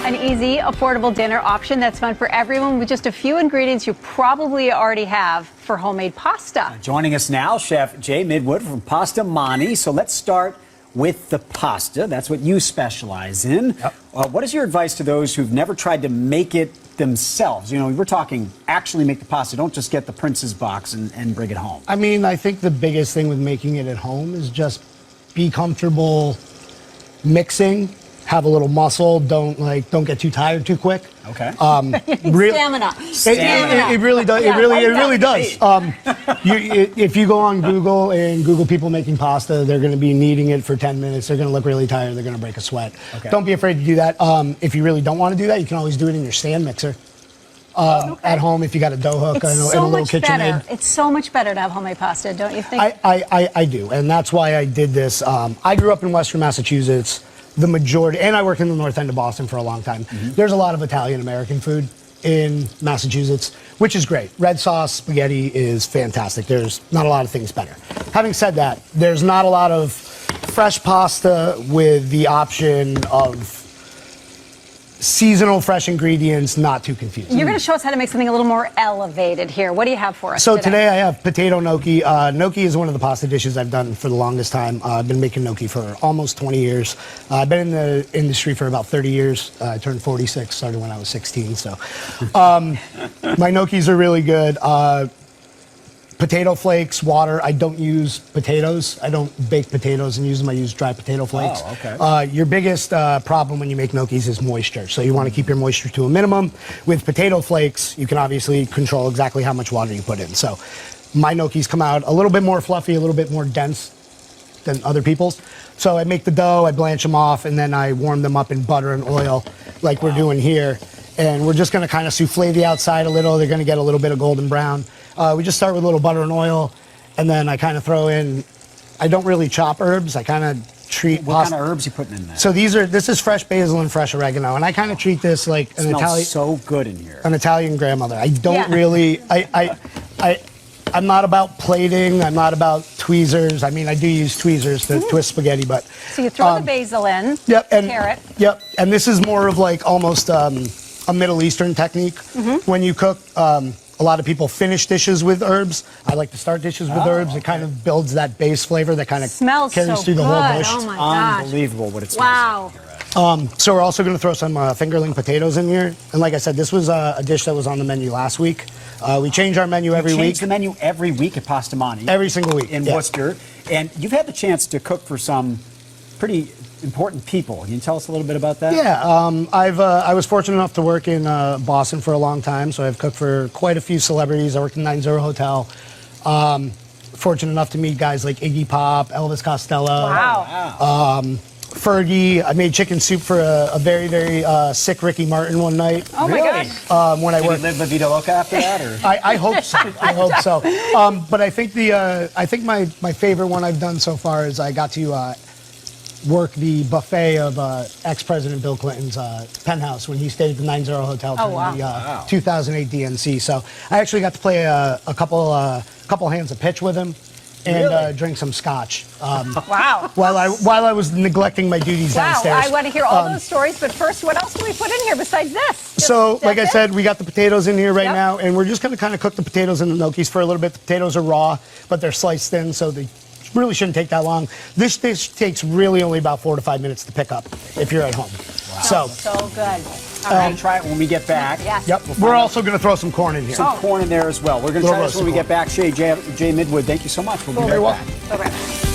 An easy, affordable dinner option that's fun for everyone with just a few ingredients you probably already have for homemade pasta. Joining us now, Chef Jay Midwood from Pasta Mani. So let's start with the pasta. That's what you specialize in. Yep. What is your advice to those who've never tried to make it themselves? You know, we're talking actually make the pasta. Don't just get the Prince's box and bring it home. I mean, I think the biggest thing with making it at home is just be comfortable mixing. Have a little muscle. Don't get too tired too quick. Okay. Stamina. It really does. Yeah, it really does. If you go on Google and Google people making pasta, they're going to be kneading it for 10 minutes. They're going to look really tired. They're going to break a sweat. Okay. Don't be afraid to do that. If you really don't want to do that, you can always do it in your stand mixer. At home, if you got a dough hook and a little KitchenAid. It's so much better to have homemade pasta, don't you think? I do, and that's why I did this. I grew up in Western Massachusetts. The majority, and I worked in the north end of Boston for a long time. There's a lot of Italian-American food in Massachusetts, which is great. Red sauce spaghetti is fantastic. There's not a lot of things better. Having said that, there's not a lot of fresh pasta with the option of seasonal fresh ingredients, not too confusing. You're going to show us how to make something a little more elevated here. What do you have for us So today I have potato gnocchi. Gnocchi is one of the pasta dishes I've done for the longest time. I've been making gnocchi for almost 20 years. I've been in the industry for about 30 years. I turned 46, started when I was 16. So my gnocchis are really good. Potato flakes, water. I don't use potatoes. I don't bake potatoes and use them. I use dry potato flakes. Oh, okay. Your biggest problem when you make gnocchis is moisture. So you want to keep your moisture to a minimum. With potato flakes, you can obviously control exactly how much water you put in. So my gnocchis come out a little bit more fluffy, a little bit more dense than other people's. So I make the dough, I blanch them off, and then I warm them up in butter and oil like we're doing here. And we're just going to kind of souffle the outside a little. They're going to get a little bit of golden brown. We just start with a little butter and oil, and then I kind of throw in, I don't really chop herbs. I kind of treat What kind of herbs are you putting in there? So this is fresh basil and fresh oregano, and I kind of treat this like an Italian. So good in here. An Italian grandmother. I don't really. I'm not about plating. I'm not about tweezers. I mean, I do use tweezers to twist spaghetti, but. So you throw the basil in. Yep. And carrot. Yep. And this is more of like almost a Middle Eastern technique. When you cook. A lot of people finish dishes with herbs. I like to start dishes with herbs. It kind of builds that base flavor that kind of smells carries so through the whole dish. Oh my gosh. Unbelievable what it smells like. Wow. So we're also going to throw some fingerling potatoes in here. And like I said, this was a dish that was on the menu last week. We change our menu every week. Change the menu every week at Pasta Mani. Every single week. In Worcester. And you've had the chance to cook for some pretty important people. Can you tell us a little bit about that? Yeah, I was fortunate enough to work in Boston for a long time, so I've cooked for quite a few celebrities. I worked in 90 Hotel. Fortunate enough to meet guys like Iggy Pop, Elvis Costello. Wow. Fergie. I made chicken soup for a very, very sick Ricky Martin one night. Oh my gosh. When I Did worked. he live La Vida Loca after that? Or? I hope so. I hope so. But I think my favorite one I've done so far is I got to work the buffet of ex-President Bill Clinton's penthouse when he stayed at the 90 Hotel during the 2008 DNC. So I actually got to play a couple hands of pitch with him and drink some scotch. Wow. While I was neglecting my duties downstairs. I want to hear all those stories, but first, what else do we put in here besides this? So, like I said, we got the potatoes in here right now, and we're just going to kind of cook the potatoes and the gnocchis for a little bit. The potatoes are raw, but they're sliced thin, so they really shouldn't take that long. This dish takes really only about 4 to 5 minutes to pick up if you're at home. Wow. So good. All right, try it when we get back. Yes. Yep. We're also going to throw some corn in here. Some corn in there as well. We're going to try this when we get back. Jay Midwood, thank you so much. We'll be right back. Okay.